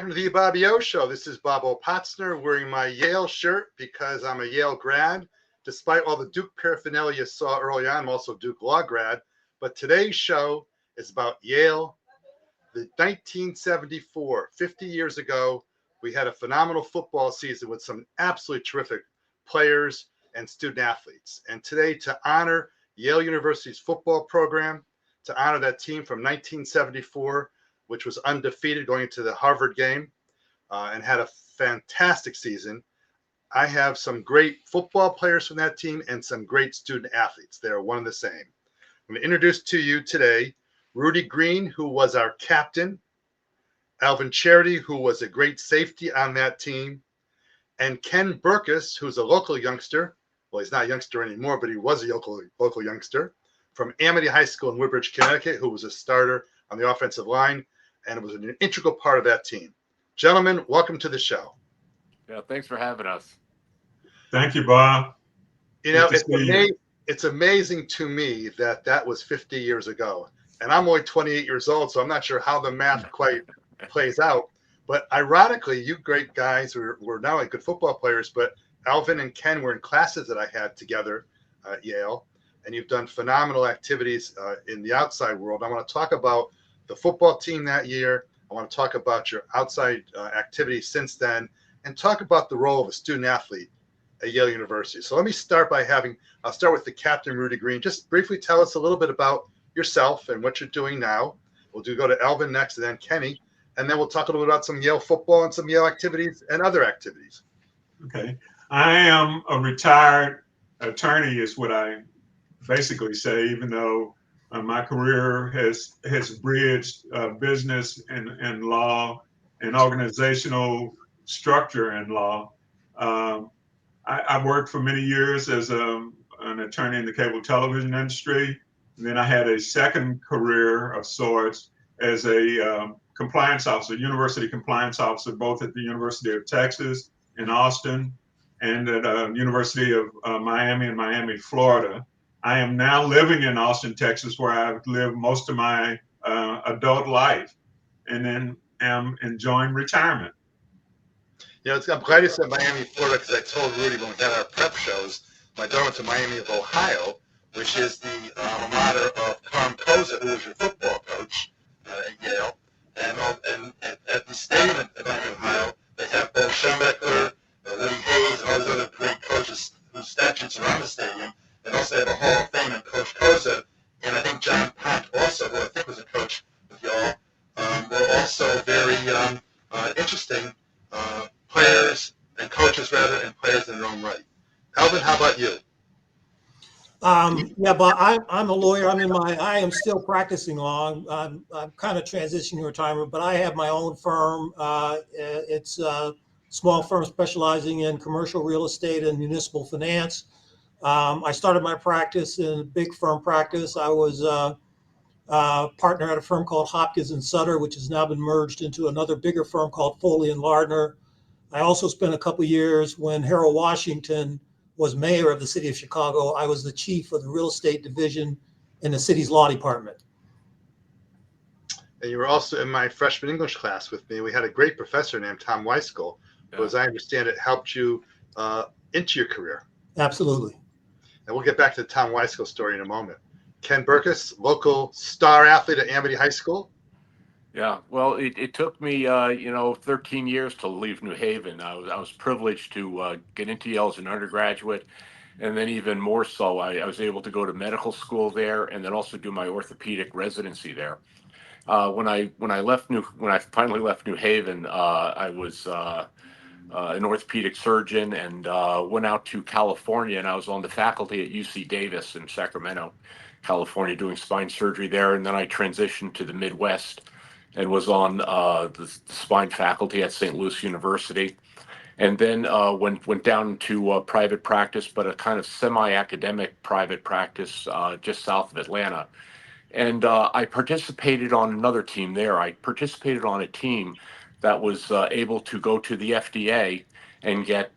Welcome to the Bobby O Show. This is Bob O'Potzner wearing my Yale shirt because I'm a Yale grad. Despite all the Duke paraphernalia you saw early on, I'm also Duke Law grad. But today's show is about Yale. The 1974, 50 years ago, we had a phenomenal football season with some absolutely terrific players and student athletes. And today, to honor Yale University's football program, to honor that team from 1974, which was undefeated going into the Harvard game and had a fantastic season, I have some great football players from that team and some great student athletes. They are one and the same. I'm going to introduce to you today Rudy Green, who was our captain, Elvin, who was a great safety on that team, and Ken Burkus, who's a local youngster. Well, he's not a youngster anymore, but he was a local youngster from Amity High School in Woodbridge, Connecticut, who was a starter on the offensive line and was an integral part of that team. Gentlemen, welcome to the show. Yeah, thanks for having us. Thank you, Bob. You know, it's amazing to me that that was 50 years ago. And I'm only 28 years old, so I'm not sure how the math quite plays out. But ironically, you great guys were not only good football players, but Elvin and Ken were in classes that I had together at Yale. And you've done phenomenal activities in the outside world. I want to talk about the football team that year. I want to talk about your outside activities since then and talk about the role of a student athlete at Yale University. So let me start by I'll start with the captain, Rudy Green. Just briefly tell us a little bit about yourself and what you're doing now. We'll go to Elvin next and then Kenny. And then we'll talk a little bit about some Yale football and some Yale activities and other activities. Okay. I am a retired attorney is what I basically say, even though my career has bridged business and law and organizational structure and law. I worked for many years as an attorney in the cable television industry. And then I had a second career of sorts as a compliance officer, university compliance officer, both at the University of Texas in Austin and at University of Miami in Miami, Florida. I am now living in Austin, Texas, where I've lived most of my adult life, and then am enjoying retirement. You know, I'm glad you said Miami, Florida, because I told Rudy when we had our prep shows, my daughter went to Miami of Ohio, which is the alma mater of Carm Koza, who was your football coach at Yale. And at the stadium at Miami, Ohio, they have both Schembeckler, Woody Hayes, and all those other great coaches whose statues are on the stadium. They also have a Hall of Fame and Coach Koza, and I think John Pont also, who I think was a coach with y'all, were also very interesting players and coaches, rather, and players in their own right. Elvin, how about you? Yeah, but I'm a lawyer. I am still practicing law. I'm kind of transitioning to retirement, but I have my own firm. It's a small firm specializing in commercial real estate and municipal finance. I started my practice in a big firm practice. I was a partner at a firm called Hopkins and Sutter, which has now been merged into another bigger firm called Foley and Lardner. I also spent a couple of years when Harold Washington was mayor of the city of Chicago. I was the chief of the real estate division in the city's law department. And you were also in my freshman English class with me. We had a great professor named Tom Weiskell, who, as I understand it, helped you into your career. Absolutely. And we'll get back to the Tom Weiskell story in a moment. Ken Burkus, local star athlete at Amity High School. Yeah, well, it took me, 13 years to leave New Haven. I was privileged to get into Yale as an undergraduate, and then even more so, I was able to go to medical school there, and then also do my orthopedic residency there. When I finally left New Haven, I was an orthopedic surgeon and went out to California, and I was on the faculty at UC Davis in Sacramento, California, doing spine surgery there, and then I transitioned to the Midwest and was on the spine faculty at St. Louis University, and then went down to private practice, but a kind of semi-academic private practice just south of Atlanta. And I participated on another team there. I participated on a team that was able to go to the FDA and get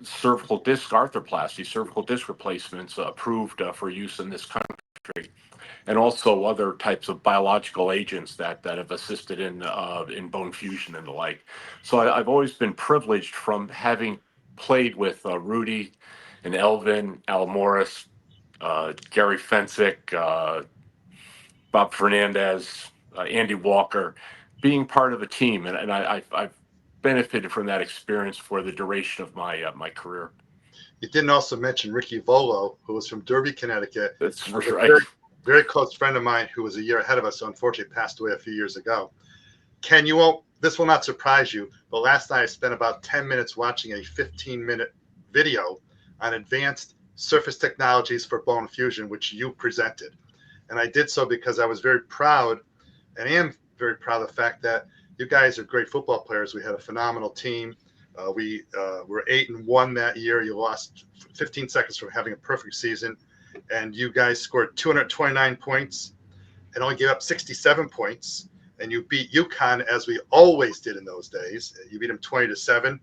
cervical disc arthroplasty, cervical disc replacements approved for use in this country. and also other types of biological agents that have assisted in bone fusion and the like. So I've always been privileged from having played with Rudy and Elvin, Al Morris, Gary Fensick, Bob Fernandez, Andy Walker, being part of a team, and I've benefited from that experience for the duration of my career. You didn't also mention Ricky Volo, who was from Derby, Connecticut. That's Was a right. very, very close friend of mine who was a year ahead of us, so unfortunately passed away a few years ago. Ken, this will not surprise you, but last night I spent about 10 minutes watching a 15-minute video on advanced surface technologies for bone fusion, which you presented. And I did so because I was very proud, and am very proud of the fact that you guys are great football players. We had a phenomenal team. We were 8-1 that year. You lost 15 seconds from having a perfect season, and you guys scored 229 points and only gave up 67 points. And you beat UConn as we always did in those days. You beat them 20-7.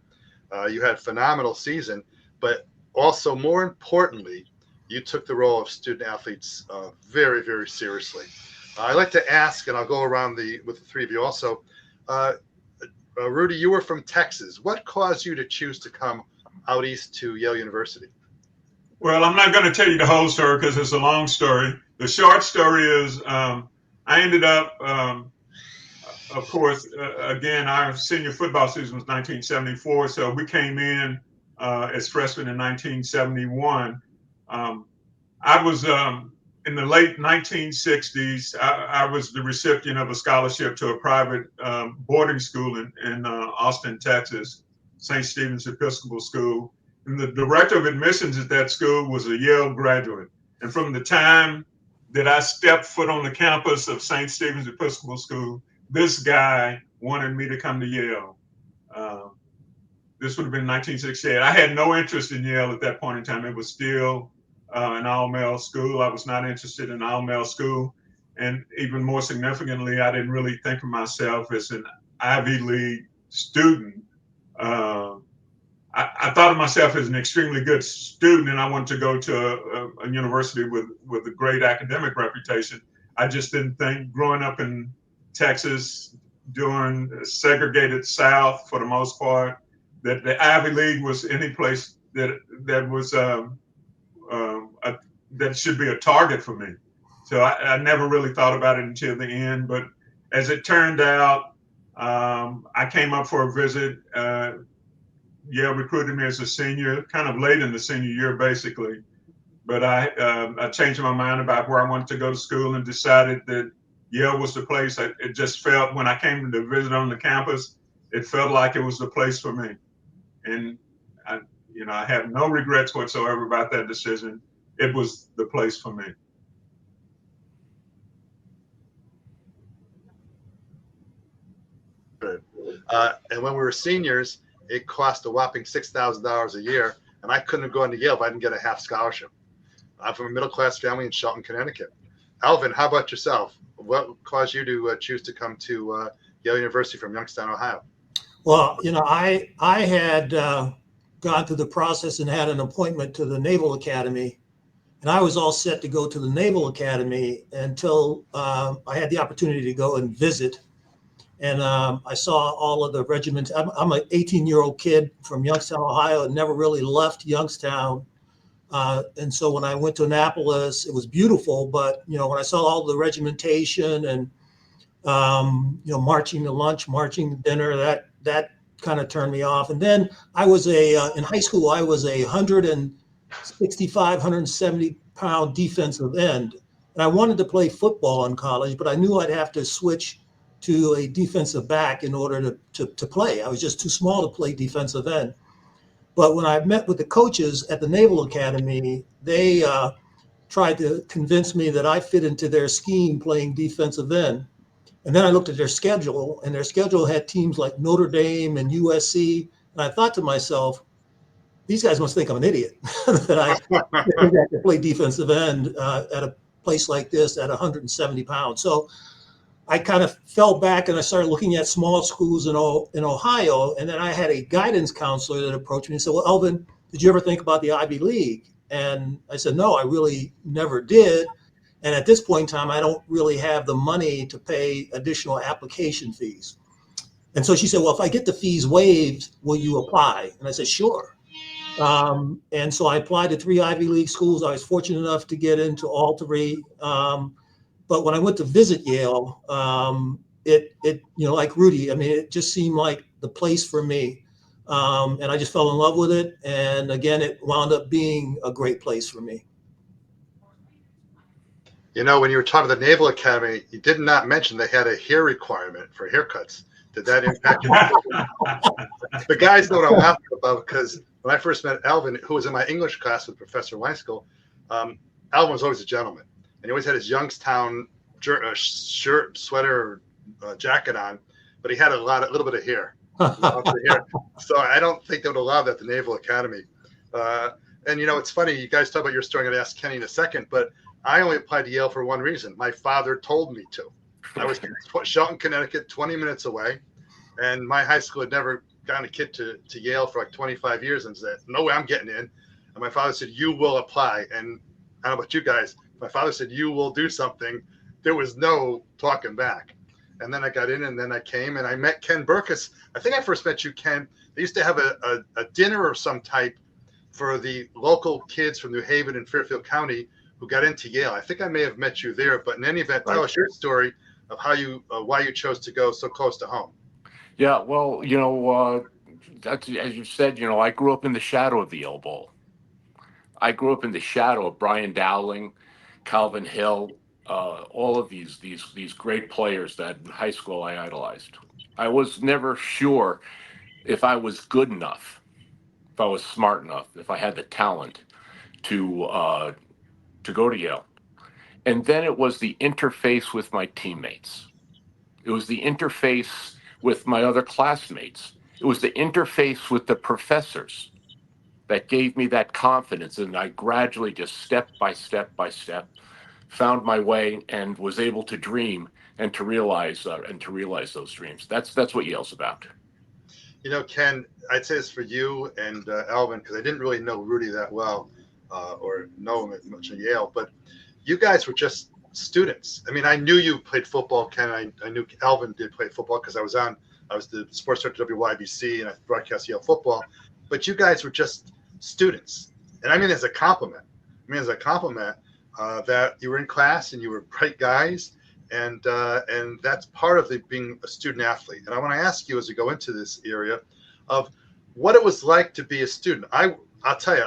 You had a phenomenal season, but also more importantly, you took the role of student athletes very, very seriously. I'd like to ask, and I'll go around with the three of you also. Rudy, you were from Texas. What caused you to choose to come out east to Yale University? Well, I'm not going to tell you the whole story because it's a long story. The short story is I ended up, of course, again, our senior football season was 1974, so we came in as freshmen in 1971. I was in the late 1960s. I was the recipient of a scholarship to a private boarding school in Austin, Texas, St. Stephen's Episcopal School. And the director of admissions at that school was a Yale graduate. And from the time that I stepped foot on the campus of St. Stephen's Episcopal School, this guy wanted me to come to Yale. This would have been 1968. I had no interest in Yale at that point in time. It was still an all-male school. I was not interested in all-male school. And even more significantly, I didn't really think of myself as an Ivy League student. I thought of myself as an extremely good student, and I wanted to go to a university with a great academic reputation. I just didn't think, growing up in Texas, during a segregated South for the most part, that the Ivy League was any place that was that should be a target for me. So I never really thought about it until the end. But as it turned out, I came up for a visit. Yale recruited me as a senior, kind of late in the senior year, basically. But I changed my mind about where I wanted to go to school and decided that Yale was the place. It just felt, when I came to visit on the campus, it felt like it was the place for me. And I have no regrets whatsoever about that decision. It was the place for me. Good. And when we were seniors, it cost a whopping $6,000 a year, and I couldn't have gone to Yale if I didn't get a half scholarship. I'm from a middle-class family in Shelton, Connecticut. Elvin, how about yourself? What caused you to choose to come to Yale University from Youngstown, Ohio? Well, I had gone through the process and had an appointment to the Naval Academy, and I was all set to go to the Naval Academy until I had the opportunity to go and visit. And I saw all of the regiments. I'm an 18-year-old kid from Youngstown, Ohio, and never really left Youngstown. And so when I went to Annapolis, it was beautiful. But, when I saw all the regimentation and, marching to lunch, marching to dinner, that kind of turned me off. And then I was in high school, I was a 165, 170-pound defensive end. And I wanted to play football in college, but I knew I'd have to switch to a defensive back in order to play. I was just too small to play defensive end. But when I met with the coaches at the Naval Academy, they tried to convince me that I fit into their scheme playing defensive end. And then I looked at their schedule, and their schedule had teams like Notre Dame and USC. And I thought to myself, these guys must think I'm an idiot that I could play defensive end at a place like this at 170 pounds. So I kind of fell back and I started looking at small schools in Ohio. And then I had a guidance counselor that approached me and said, well, Elvin, did you ever think about the Ivy League? And I said, no, I really never did. And at this point in time, I don't really have the money to pay additional application fees. And so she said, well, if I get the fees waived, will you apply? And I said, sure. And so I applied to 3 Ivy League schools. I was fortunate enough to get into all 3. But when I went to visit Yale, it like Rudy, I mean, it just seemed like the place for me. And I just fell in love with it. And again, it wound up being a great place for me. You know, when you were talking about the Naval Academy, you did not mention they had a hair requirement for haircuts. Did that impact you? The guys know what I'm laughing about, because when I first met Elvin, who was in my English class with Professor Weiskell, Elvin was always a gentleman. And he always had his Youngstown shirt, sweater, jacket on, but he had a little bit of hair. So I don't think they would allow that at the Naval Academy. And, you know, it's funny, you guys talk about your story. I'm going to ask Kenny in a second, but I only applied to Yale for one reason. My father told me to. I was in Shelton, Connecticut, 20 minutes away, and my high school had never gotten a kid to Yale for like 25 years, and said, no way I'm getting in. And my father said, you will apply. And I don't know about you guys, my father said, you will do something. There was no talking back. And then I got in, and then I came, and I met Ken Burkus. I think I first met you, Ken. They used to have a dinner of some type for the local kids from New Haven and Fairfield County who got into Yale. I think I may have met you there, but in any event, tell us your story of how you, why you chose to go so close to home. Yeah, well, you know, that's, as you said, you know, I grew up in the shadow of the Yale Bowl. I grew up in the shadow of Brian Dowling, Calvin Hill, all of these great players that in high school I idolized. I was never sure if I was good enough, if I was smart enough, if I had the talent to go to Yale. And then it was the interface with my teammates. It was the interface with my other classmates. It was the interface with the professors that gave me that confidence. And I gradually, just step by step, found my way and was able to dream and to realize those dreams. That's what Yale's about. You know, Ken, I'd say this for you and Elvin, because I didn't really know Rudy that well or know him much at Yale, but you guys were just students. I mean, I knew you played football, Ken. I knew Elvin did play football because I was the sports director at WYBC and I broadcast Yale football, but you guys were just students. And I mean, as a compliment, that you were in class and you were bright guys. And that's part of being a student athlete. And I want to ask you, as we go into this area, of what it was like to be a student. I'll tell you,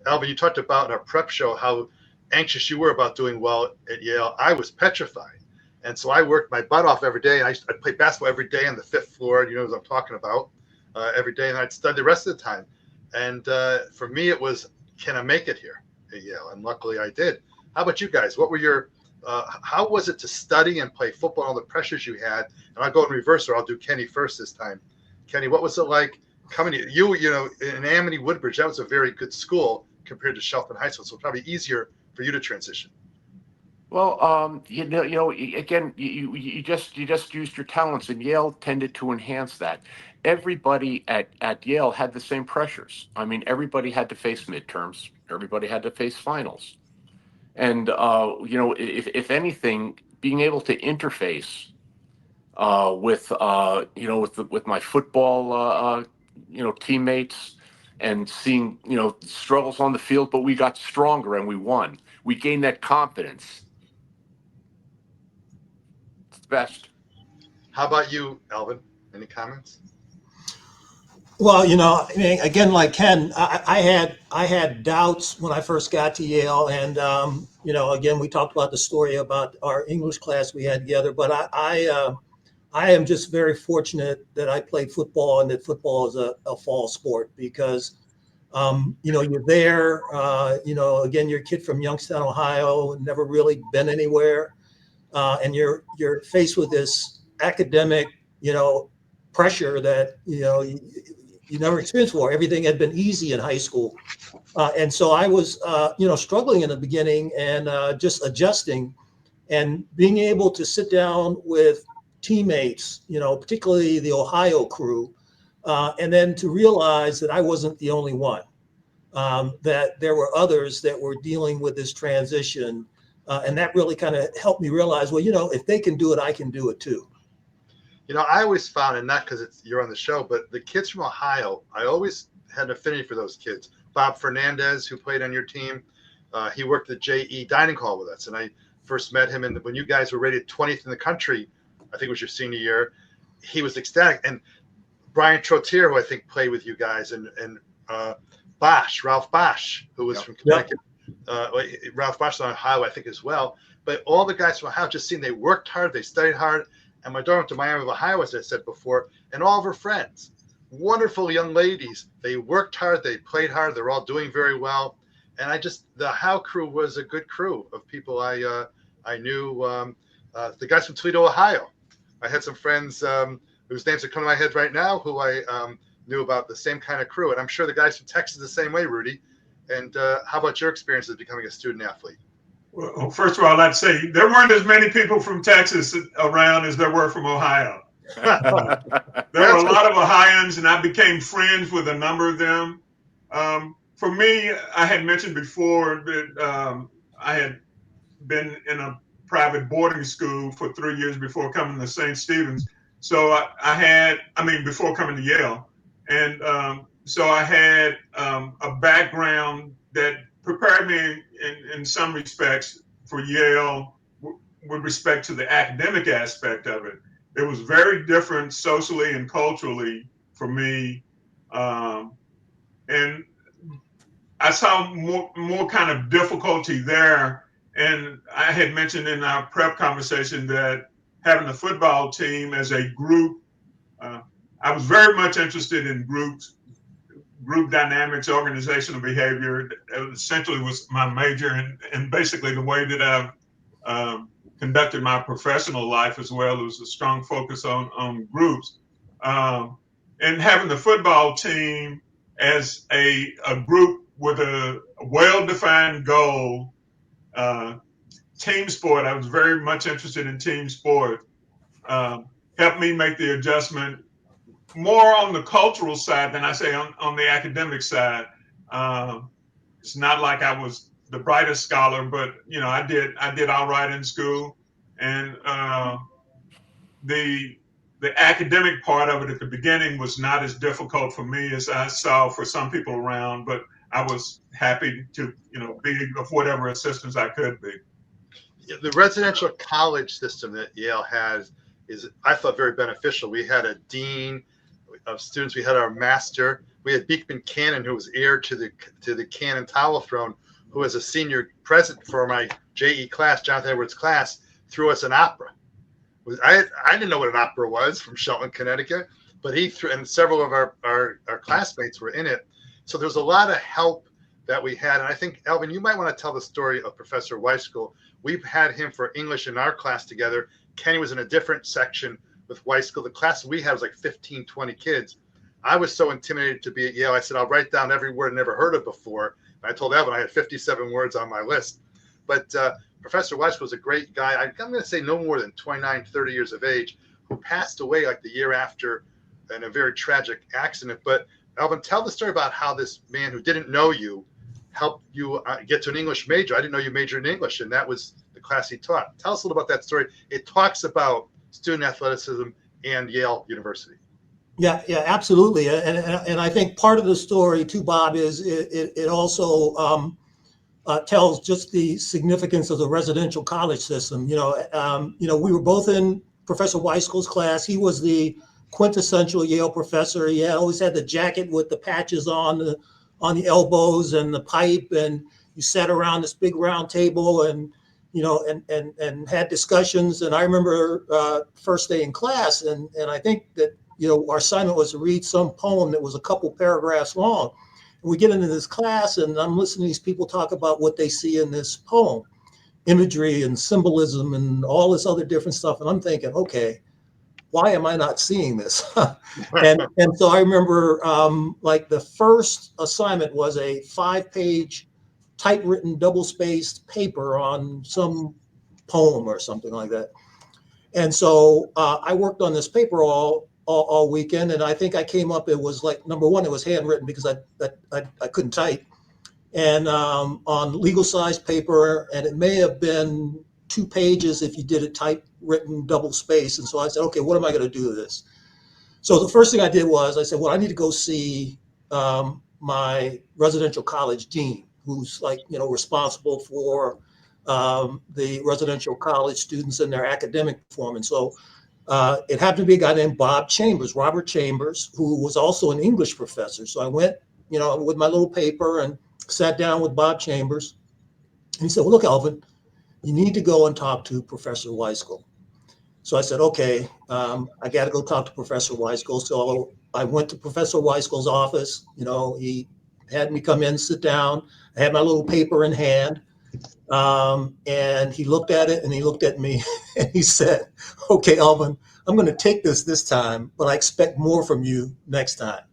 Elvin, you talked about in our prep show how anxious you were about doing well at Yale. I was petrified. And so I worked my butt off every day. I'd play basketball every day on the 5th floor, you know what I'm talking about, every day. And I'd study the rest of the time. And for me, it was, can I make it here at Yale? And luckily I did. How about you guys? What were your how was it to study and play football, all the pressures you had? And I'll go in reverse, or I'll do Kenny first this time. Kenny, what was it like coming to you know, in Amity Woodbridge? That was a very good school compared to Shelton High School, so probably easier for you to transition. Well, you know, again, you just used your talents, and Yale tended to enhance that. Everybody at Yale had the same pressures. I mean, everybody had to face midterms. Everybody had to face finals. And, you know, if anything, being able to interface with, you know, with my football, you know, teammates and seeing, you know, struggles on the field, but we got stronger and we won. We gained that confidence. It's the best. How about you, Elvin? Any comments? Well, you know, I mean, again, like Ken, I had doubts when I first got to Yale, and you know, again, we talked about the story about our English class we had together. But I am just very fortunate that I played football and that football is a fall sport because, you know, you're there. You know, again, you're a kid from Youngstown, Ohio, never really been anywhere, and you're faced with this academic, you know, pressure that you never experienced before. Everything had been easy in high school. And so I was, you know, struggling in the beginning and just adjusting and being able to sit down with teammates, you know, particularly the Ohio crew, and then to realize that I wasn't the only one, that there were others that were dealing with this transition And that really kind of helped me realize, well, if they can do it, I can do it too. I always found, and not because you're on the show, but the kids from Ohio, I always had an affinity for those kids. Bob Fernandez, who played on your team, he worked at JE Dining Hall with us, and I first met him when you guys were rated 20th in the country. I think it was your senior year. He was ecstatic. And Brian Trottier, who I think played with you guys, and Ralph Bosch, who was from Connecticut. Ralph Bosch on Ohio, I think, as well. But all the guys from Ohio, just seen they worked hard, they studied hard. And my daughter went to Miami of Ohio, as I said before, and all of her friends, wonderful young ladies. They worked hard, they played hard, they're all doing very well. And the Ohio crew was a good crew of people I knew. The guys from Toledo, Ohio. I had some friends whose names are coming to my head right now who I knew about the same kind of crew. And I'm sure the guys from Texas the same way, Rudy. And how about your experiences becoming a student athlete? Well, first of all, I'd say there weren't as many people from Texas around as there were from Ohio. There were a lot of Ohioans, and I became friends with a number of them. For me, I had mentioned before that I had been in a private boarding school for 3 years before coming to St. Stephen's. So before coming to Yale. And so I had a background that prepared me in some respects for Yale with respect to the academic aspect of it. It was very different socially and culturally for me. And I saw more kind of difficulty there. And I had mentioned in our prep conversation that having a football team as a group, I was very much interested in groups, group dynamics, organizational behavior. It essentially was my major, and basically the way that I've conducted my professional life as well. It was a strong focus on groups. And having the football team as a group with a well-defined goal, team sport, I was very much interested in team sport, helped me make the adjustment more on the cultural side than I say on the academic side. It's not like I was the brightest scholar, but I did all right in school, and the academic part of it at the beginning was not as difficult for me as I saw for some people around, but I was happy to be of whatever assistance I could be. The residential college system that Yale has is, I thought, very beneficial. We had a dean of students. We had our master. We had Beekman Cannon, who was heir to the Cannon Towel Throne, who was a senior president for my JE class, Jonathan Edwards class, threw us an opera. I didn't know what an opera was from Shelton, Connecticut, but he threw, and several of our classmates were in it. So there's a lot of help that we had. And I think, Elvin, you might want to tell the story of Professor Weiskell. We've had him for English in our class together. Kenny was in a different section with Weiskell. The class we had was like 15, 20 kids. I was so intimidated to be at Yale. I said, I'll write down every word I never heard of before. And I told Elvin I had 57 words on my list. But Professor Weiskell was a great guy. I'm going to say no more than 29, 30 years of age, who passed away like the year after in a very tragic accident. But Elvin, tell the story about how this man who didn't know you helped you get to an English major. I didn't know you majored in English, and that was the class he taught. Tell us a little about that story. It talks about student athleticism and Yale University. Yeah, absolutely. And I think part of the story too, Bob, is it also tells just the significance of the residential college system. We were both in Professor Weiskell's class. He was the quintessential Yale professor. He always had the jacket with the patches on the elbows and the pipe, and you sat around this big round table and had discussions. And I remember first day in class, and I think that our assignment was to read some poem that was a couple paragraphs long. And we get into this class, and I'm listening to these people talk about what they see in this poem, imagery and symbolism and all this other different stuff. And I'm thinking, okay, why am I not seeing this? and so I remember like the first assignment was a 5-page typewritten double-spaced paper on some poem or something like that. And so I worked on this paper all weekend, and I think I came up, it was like, number one, it was handwritten because I couldn't type. and on legal size paper, and it may have been 2 pages if you did it typewritten double space. And so I said, okay, what am I going to do with this? So the first thing I did was I said, well, I need to go see my residential college dean, who's like, responsible for the residential college students and their academic performance. So it happened to be a guy named Bob Chambers, Robert Chambers, who was also an English professor. So I went, with my little paper and sat down with Bob Chambers. And he said, well, look, Elvin, you need to go and talk to Professor Weiskell. So I said, okay, I got to go talk to Professor Weiskell. So I went to Professor Weiskell's office. He had me come in, sit down. I had my little paper in hand. And he looked at it and he looked at me and he said, okay, Elvin, I'm going to take this time, but I expect more from you next time.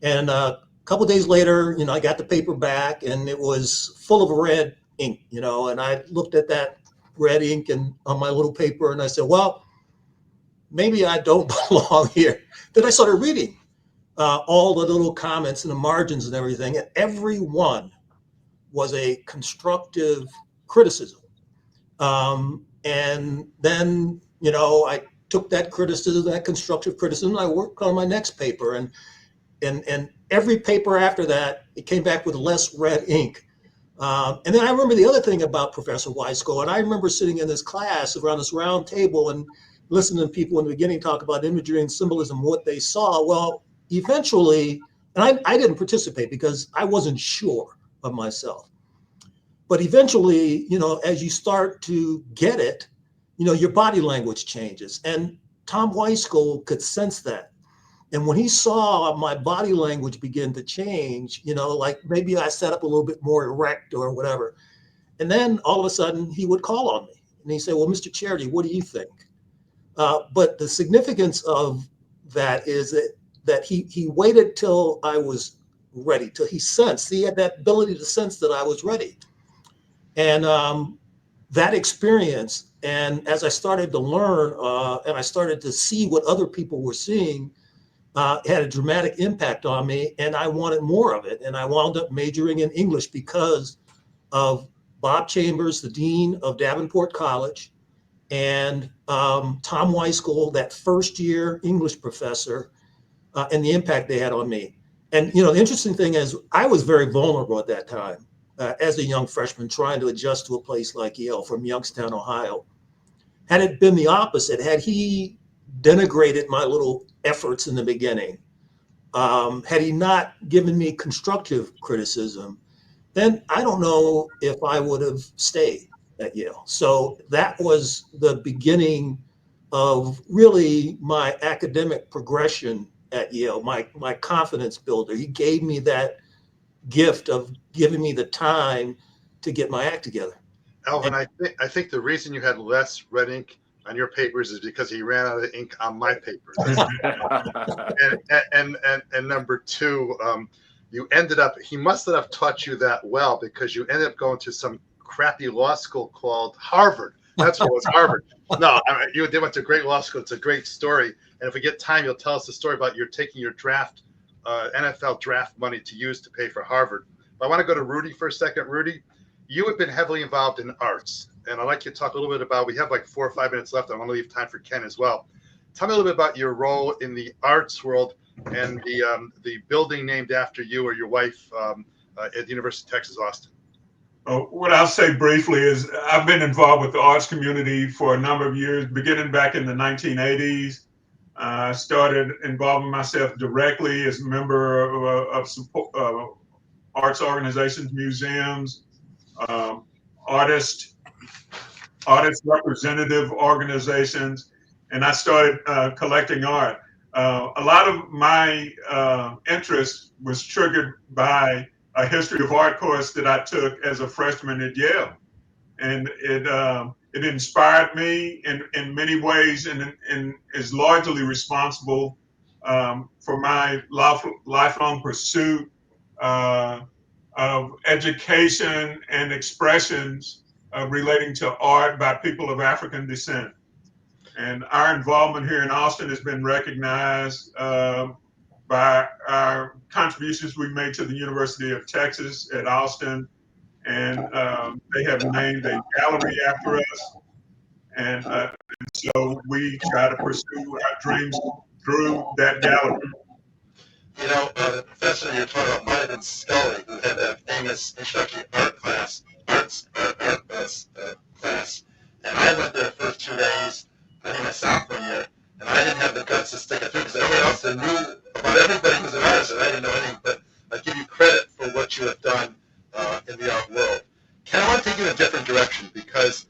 And a couple of days later, I got the paper back and it was full of red ink, and I looked at that red ink and on my little paper and I said, well, maybe I don't belong here. Then I started reading all the little comments and the margins and everything, and every one was a constructive criticism. And then, I took that criticism, that constructive criticism, and I worked on my next paper. And every paper after that, it came back with less red ink. And then I remember the other thing about Professor Weiskell, and I remember sitting in this class around this round table and listening to people in the beginning talk about imagery and symbolism, what they saw. Well, eventually, and I didn't participate because I wasn't sure of myself. But eventually, as you start to get it, your body language changes. And Tom Weiskell could sense that. And when he saw my body language begin to change, like maybe I sat up a little bit more erect or whatever. And then all of a sudden he would call on me and he said, well, Mr. Charity, what do you think? But the significance of that is that he waited till I was ready, till he sensed, he had that ability to sense that I was ready. And that experience, and as I started to learn and I started to see what other people were seeing, had a dramatic impact on me, and I wanted more of it. And I wound up majoring in English because of Bob Chambers, the dean of Davenport College, and Tom Weiskell, that first year English professor, and the impact they had on me. And, the interesting thing is I was very vulnerable at that time as a young freshman trying to adjust to a place like Yale from Youngstown, Ohio. Had it been the opposite, had he denigrated my little efforts in the beginning, had he not given me constructive criticism, then I don't know if I would have stayed at Yale. So that was the beginning of really my academic progression at Yale, my confidence builder. He gave me that gift of giving me the time to get my act together. Elvin, I think the reason you had less red ink on your papers is because he ran out of ink on my papers. and number two, you ended up, he must have taught you that well because you ended up going to some crappy law school called Harvard. That's what it was, Harvard. No, you went to a great law school. It's a great story. And if we get time, you'll tell us the story about you're taking your draft, NFL draft money to use to pay for Harvard. But I want to go to Rudy for a second. Rudy, you have been heavily involved in arts. And I'd like you to talk a little bit about, we have like 4 or 5 minutes left. I want to leave time for Ken as well. Tell me a little bit about your role in the arts world and the building named after you or your wife at the University of Texas, Austin. What I'll say briefly is I've been involved with the arts community for a number of years, beginning back in the 1980s. I started involving myself directly as a member of support, arts organizations, museums, artist representative organizations, and I started collecting art. A lot of my interest was triggered by a history of art course that I took as a freshman at Yale, and it inspired me in many ways, and is largely responsible for my lifelong pursuit of education and expressions relating to art by people of African descent. And our involvement here in Austin has been recognized by our contributions we made to the University of Texas at Austin. And they have named a gallery after us. And so we try to pursue our dreams through that gallery. You know, the professor you're talking about might have been Scully, who had that famous introductory art class, class. And I went there the first 2 days, I think my sophomore year, and I didn't have the guts to stick it through because everyone else that knew about everybody who was an artist, and I didn't know anything. But I give you credit for what you have done in the art world. Ken, I want to take you in a different direction because,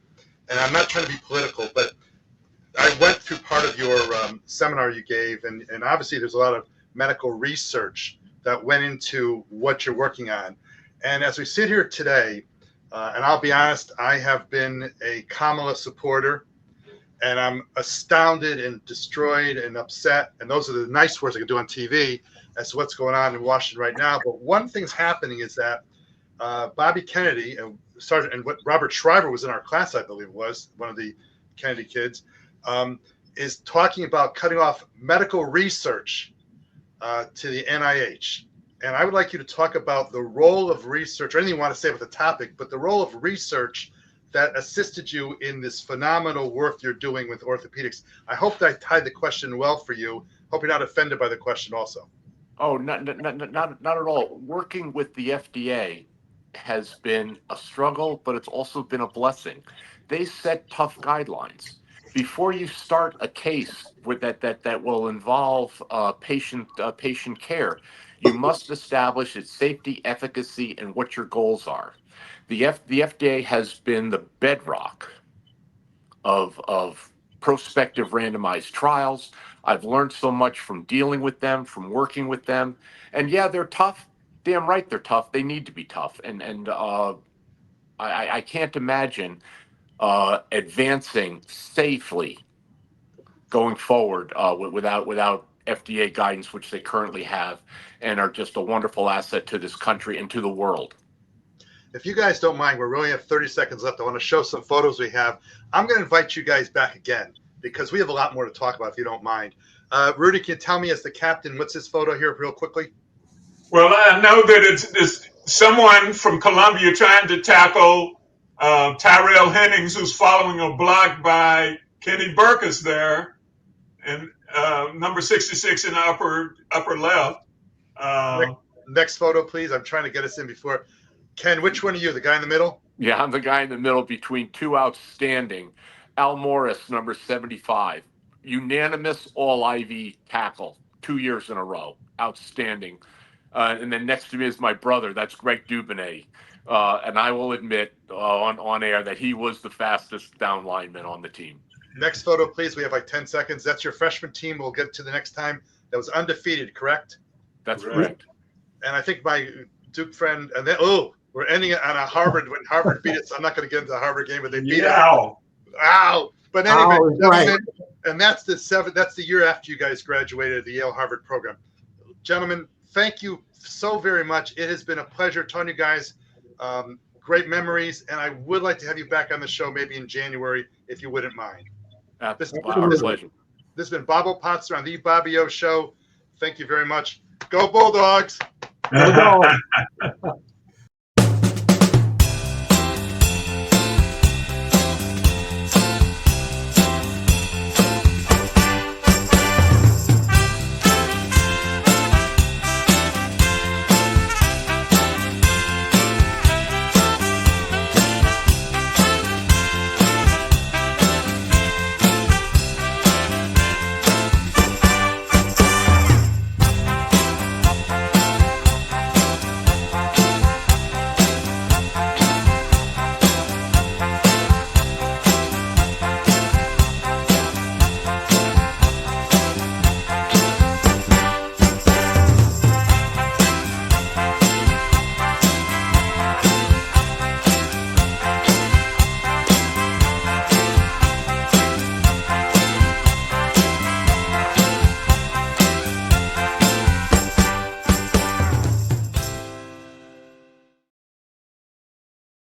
and I'm not trying to be political, but I went through part of your seminar you gave, and obviously there's a lot of medical research that went into what you're working on. And as we sit here today, and I'll be honest, I have been a Kamala supporter, and I'm astounded and destroyed and upset. And those are the nice words I can do on TV as to what's going on in Washington right now. But one thing's happening is that Bobby Kennedy and what Robert Shriver was in our class, I believe it was, one of the Kennedy kids, is talking about cutting off medical research to the NIH. And I would like you to talk about the role of research, or anything you want to say about the topic, but the role of research that assisted you in this phenomenal work you're doing with orthopedics. I hope that I tied the question well for you. Hope you're not offended by the question also. Oh, not at all. Working with the FDA has been a struggle, but it's also been a blessing. They set tough guidelines. Before you start a case with that will involve patient care, you must establish its safety, efficacy, and what your goals are. The FDA has been the bedrock of prospective randomized trials. I've learned so much from dealing with them, from working with them, and yeah, they're tough. Damn right, they're tough. They need to be tough, and I can't imagine advancing safely going forward without FDA guidance, which they currently have, and are just a wonderful asset to this country and to the world. If you guys don't mind, we really have 30 seconds left. I want to show some photos we have. I'm going to invite you guys back again because we have a lot more to talk about if you don't mind. Rudy, can you tell me as the captain, what's this photo here real quickly? Well, I know that it's someone from Columbia trying to tackle Tyrell Hennings, who's following a block by Kenny Burkus there, and number 66 in the upper left. Next photo, please. I'm trying to get us in before. Ken, which one are you? The guy in the middle? Yeah, I'm the guy in the middle between two outstanding. Al Morris, number 75. Unanimous all-IV tackle 2 years in a row. Outstanding. And then next to me is my brother. That's Greg Dubonnet. And I will admit on air that he was the fastest down lineman on the team. Next photo, please. We have like 10 seconds. That's your freshman team. We'll get to the next time. That was undefeated, correct? That's correct. And I think my Duke friend, and then, we're ending it on a Harvard, when Harvard beat us. I'm not going to get into the Harvard game, but they beat us. Ow. But anyway, right. And that's the year after you guys graduated the Yale Harvard program. Gentlemen, thank you so very much. It has been a pleasure talking to you guys. Great memories. And I would like to have you back on the show maybe in January, if you wouldn't mind. Our pleasure. This has been Bobo Potsner on the Bobby O Show. Thank you very much. Go Bulldogs. Go.